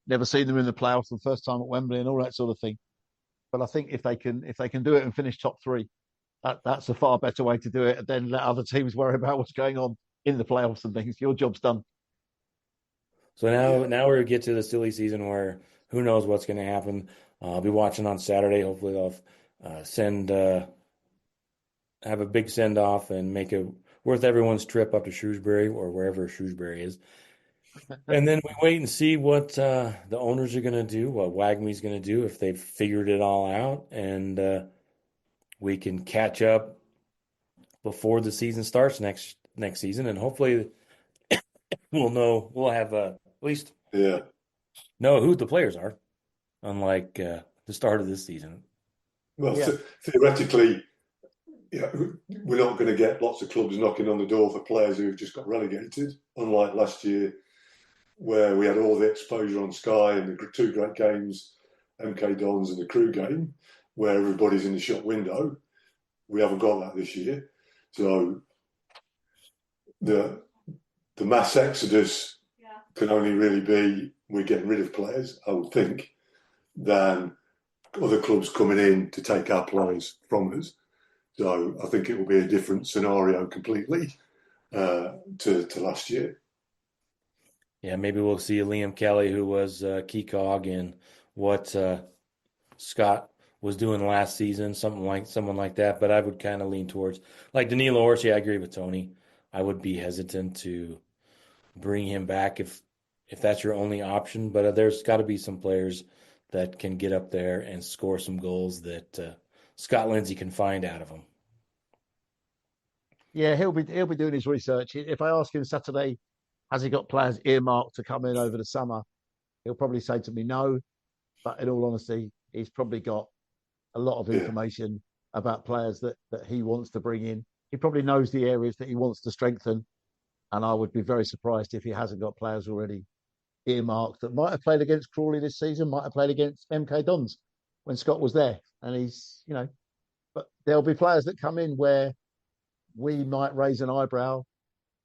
never seen them in the playoffs the first time at Wembley and all that sort of thing. But I think if they can do it and finish top three, that's a far better way to do it than let other teams worry about what's going on in the playoffs and things. Your job's done. So Yeah. now we get to the silly season where who knows what's going to happen. I'll be watching on Saturday. Hopefully they'll send have a big send off and make it worth everyone's trip up to Shrewsbury or wherever Shrewsbury is. And then we wait and see what the owners are going to do, what WAGMI's going to do, if they've figured it all out, and we can catch up before the season starts next season, and hopefully we'll have at least Yeah. know who the players are, unlike the start of this season. Well, Yeah, theoretically, we're not going to get lots of clubs knocking on the door for players who've just got relegated, unlike last year, where we had all the exposure on Sky and the two great games, MK Dons and the Crew game, where everybody's in the shop window. We haven't got that this year. So the mass exodus can only really be we're getting rid of players, I would think, than other clubs coming in to take our players from us. So I think it will be a different scenario completely to last year. Yeah, maybe we'll see Liam Kelly, who was key cog in what Scott was doing last season, someone like that. But I would kind of lean towards like Danilo Orsi. I agree with Tony. I would be hesitant to bring him back if that's your only option. But there's got to be some players that can get up there and score some goals that Scott Lindsey can find out of them. yeah, he'll be doing his research. If I ask him Saturday, has he got players earmarked to come in over the summer? He'll probably say to me no. But in all honesty, he's probably got a lot of Yeah. information about players that he wants to bring in. He probably knows the areas that he wants to strengthen. And I would be very surprised if he hasn't got players already earmarked that might have played against Crawley this season, might have played against MK Dons when Scott was there. And but there'll be players that come in where we might raise an eyebrow,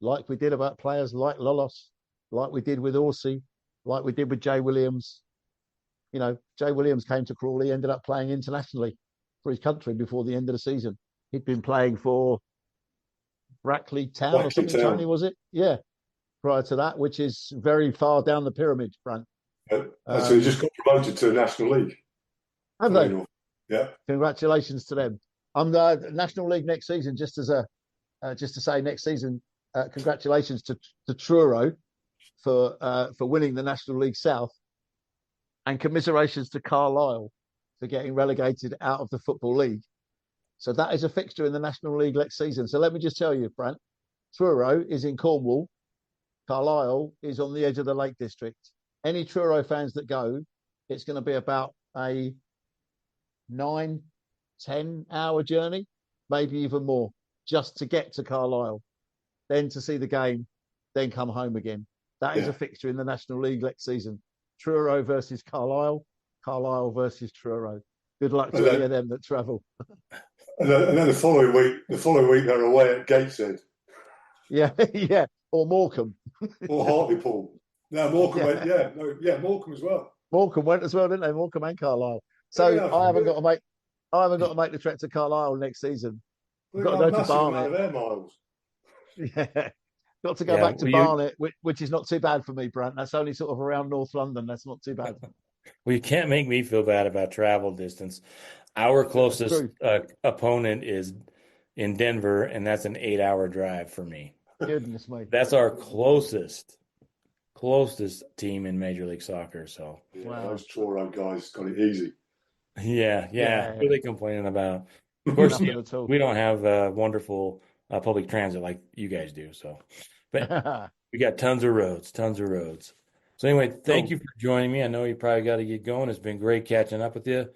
like we did about players like Lolos, like we did with Orsi, like we did with Jay Williams. Jay Williams came to Crawley, ended up playing internationally for his country before the end of the season. He'd been playing for Brackley Town or Brackley something, Tony, Town. was it? Yeah, prior to that, which is very far down the pyramid, Brandt. So he just got promoted to the National League. Have they? Yeah. Congratulations to them. I'm the National League next season. Just to say, next season, congratulations to Truro for winning the National League South, and commiserations to Carlisle for getting relegated out of the Football League. So that is a fixture in the National League next season. So let me just tell you, Brandt, Truro is in Cornwall. Carlisle is on the edge of the Lake District. Any Truro fans that go, it's going to be about a 9-10 hour journey, maybe even more, just to get to Carlisle, then to see the game, then come home again. That is a fixture in the National League next season. Truro versus Carlisle, Carlisle versus Truro. Good luck to any of them that travel. And then the following week they're away at Gateshead. Yeah, yeah. Or Morecambe. Or Hartlepool. No, Morecambe went, Morecambe as well. Morecambe went as well, didn't they? Morecambe and Carlisle. So I haven't got to make the trek to Carlisle next season. We've They got to got a go to massive amount Barnet. of air miles. Yeah. Got to go Yeah, back to Barnet, which is not too bad for me, Brandt. That's only sort of around North London. That's not too bad. well, you can't make me feel bad about travel distance. Our That's closest true. opponent is in Denver, and that's an 8-hour drive for me. Goodness me. That's our closest team in Major League Soccer. So, Yeah, Wow. those Truro guys got it easy. yeah. Yeah. What are they complaining about? Of course, Nothing at all. we don't have wonderful public transit like you guys do. So, but we got tons of roads, tons of roads. So anyway, thank Cool. you for joining me. I know you probably got to get going. It's been great catching up with you.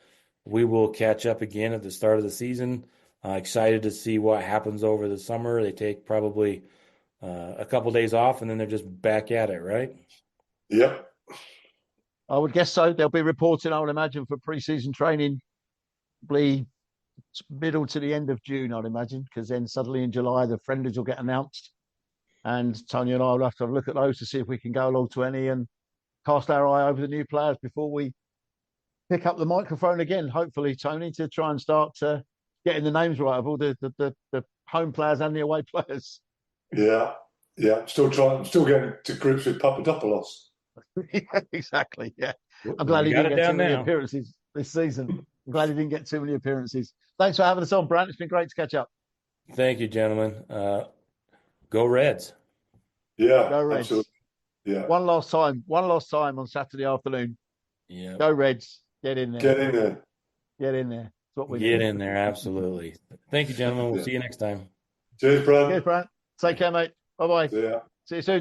We will catch up again at the start of the season. Excited to see what happens over the summer. They take probably a couple days off, and then they're just back at it, right? Yep. I would guess so. They'll be reporting, I would imagine, for pre-season training, probably middle to the end of June, I'd imagine, because then suddenly in July the friendlies will get announced, and Tony and I will have to have a look at those to see if we can go along to any and cast our eye over the new players before we pick up the microphone again. Hopefully, Tony, to try and start getting the names right of all the home players and the away players. Yeah. Yeah. I'm still getting to grips with Papadopoulos. Yeah, exactly. Yeah. I'm Well, glad you he got didn't it get too down many now. appearances this season. I'm glad he didn't get too many appearances. Thanks for having us on, Brandt. It's been great to catch up. Thank you, gentlemen. Go Reds. Yeah, Go Reds. absolutely. Yeah. One last time on Saturday afternoon. Yeah. Go Reds. Get in there. Get in there. Get in there. That's what we Get need. in there. Absolutely. Thank you, gentlemen. We'll Yeah. see you next time. Cheers, Brad. Cheers, Brandt. Take care, mate. Bye bye. See ya. See you soon.